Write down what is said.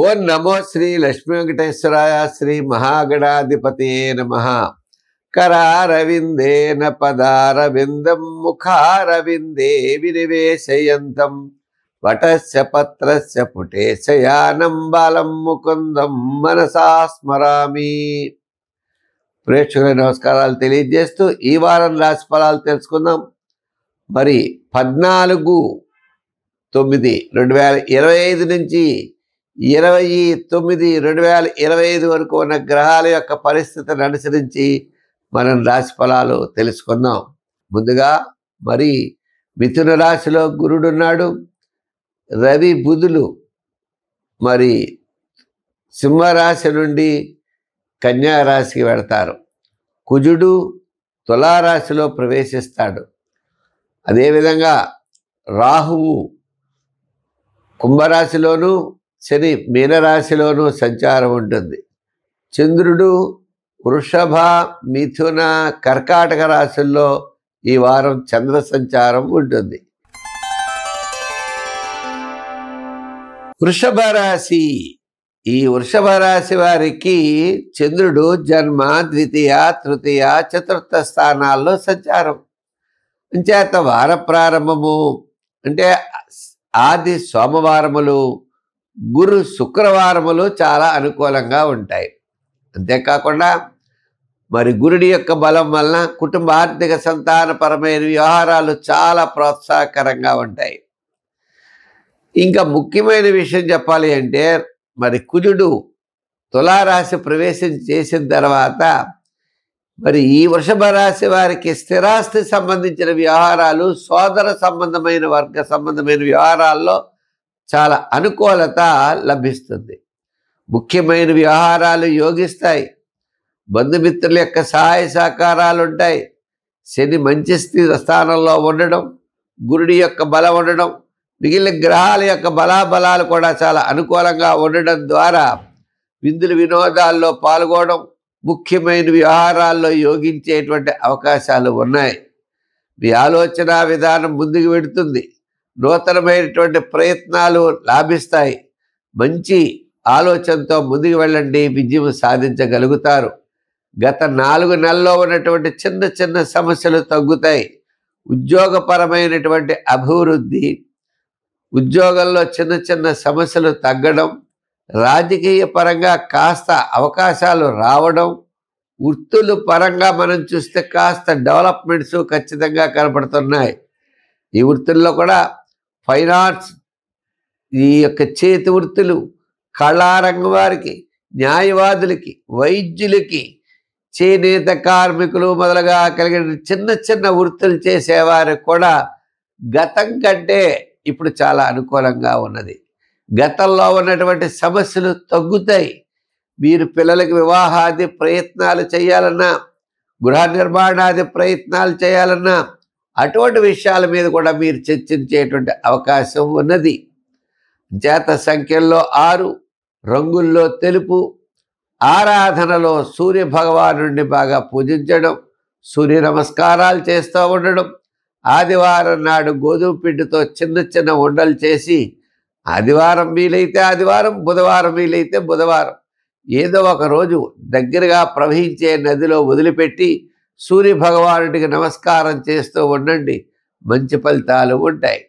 ఓం నమో శ్రీ లక్ష్మీ వెంకటేశ్వరాయ శ్రీ మహాగణాధిపతయే నమః. కరారవిందేన పదారవిందం ముఖారవిందే వినివేశయంతం వటస్య పత్రస్య పుటే శయానం బాలం ముకుందం మనసా స్మరామి. ప్రేక్షకుల నమస్కారాలు తెలియజేస్తూ ఈ వారం రాశి ఫలాలు తెలుసుకుందాం. మరి 14/9/2025 నుంచి 29/2025 వరకు ఉన్న గ్రహాల యొక్క పరిస్థితిని అనుసరించి మనం రాశి ఫలాలు తెలుసుకుందాం. ముందుగా మరి మిథున రాశిలో గురుడున్నాడు. రవి బుధులు మరి సింహరాశి నుండి కన్యా రాశికి వెళతారు. కుజుడు తులారాశిలో ప్రవేశిస్తాడు. అదేవిధంగా రాహువు కుంభరాశిలోను శని మీనరాశిలోనూ సంచారం ఉంటుంది. చంద్రుడు వృషభ మిథున కర్కాటక రాశుల్లో ఈ వారం చంద్ర సంచారం ఉంటుంది. వృషభ రాశి, ఈ వృషభ రాశి వారికి చంద్రుడు జన్మ, ద్వితీయ, తృతీయ, చతుర్థ స్థానాల్లో సంచారం. అంచేత వార ప్రారంభము అంటే ఆది సోమవారములు, గురు శుక్రవారములు చాలా అనుకూలంగా ఉంటాయి. అంతేకాకుండా మరి గురుడి యొక్క బలం వలన కుటుంబ ఆర్థిక సంతానపరమైన వ్యవహారాలు చాలా ప్రోత్సాహకరంగా ఉంటాయి. ఇంకా ముఖ్యమైన విషయం చెప్పాలి అంటే మరి కుజుడు తులారాశి ప్రవేశం చేసిన తర్వాత మరి ఈ వృషభ రాశి వారికి స్థిరాస్తి సంబంధించిన వ్యవహారాలు, సోదర సంబంధమైన వర్గ సంబంధమైన వ్యవహారాల్లో చాలా అనుకూలత లభిస్తుంది. ముఖ్యమైన వ్యవహారాలు యోగిస్తాయి. బంధుమిత్రుల యొక్క సహాయ సహకారాలు ఉంటాయి. శని మంచి స్థానంలో ఉండడం, గురుడి యొక్క బలం ఉండడం, మిగిలిన గ్రహాల యొక్క బలాబలాలు కూడా చాలా అనుకూలంగా ఉండడం ద్వారా విందులు వినోదాల్లో పాల్గొనడం, ముఖ్యమైన వ్యవహారాల్లో యోగించేటువంటి అవకాశాలు ఉన్నాయి. మీ ఆలోచన విధానం ముందుకు వెడుతుంది. నూతనమైనటువంటి ప్రయత్నాలు లాభిస్తాయి. మంచి ఆలోచనతో ముందుకు వెళ్ళండి, విజయం సాధించగలుగుతారు. గత 4 నెలల్లో ఉన్నటువంటి చిన్న చిన్న సమస్యలు తగ్గుతాయి. ఉద్యోగపరమైనటువంటి అభివృద్ధి, ఉద్యోగంలో చిన్న చిన్న సమస్యలు తగ్గడం, రాజకీయ పరంగా కాస్త అవకాశాలు రావడం, వృత్తుల పరంగా మనం చూస్తే కాస్త డెవలప్మెంట్స్ ఖచ్చితంగా కనపడుతున్నాయి. ఈ వృత్తుల్లో కూడా ఫైన్ ఆర్ట్స్, ఈ యొక్క చేతి వృత్తులు, కళారంగం వారికి, న్యాయవాదులకి, వైద్యులకి, చేనేత కార్మికులు మొదలుగా కలిగిన చిన్న చిన్న వృత్తులు చేసేవారికి కూడా గతం కంటే ఇప్పుడు చాలా అనుకూలంగా ఉన్నది. గతంలో ఉన్నటువంటి సమస్యలు తగ్గుతాయి. మీరు పిల్లలకి వివాహాది ప్రయత్నాలు చేయాలన్నా, గృహ నిర్మాణాది ప్రయత్నాలు చేయాలన్నా అటువంటి విషయాల మీద కూడా మీరు చర్చించేటువంటి అవకాశం ఉన్నది. జాత సంఖ్యల్లో 6, రంగుల్లో తెలుపు, ఆరాధనలో సూర్య భగవానుడిని బాగా పూజించడం, సూర్య నమస్కారాలు చేస్తూ ఉండడం, ఆదివారం నాడు గోధుమ పిండితో చిన్న చిన్న ఉండలు చేసి ఆదివారం వీలైతే ఆదివారం, బుధవారం వీలైతే బుధవారం ఏదో ఒక రోజు దగ్గరగా ప్రవహించే నదిలో వదిలిపెట్టి సూర్య భగవానుడికి నమస్కారం చేస్తూ ఉండండి. మంచి ఫలితాలు ఉంటాయి.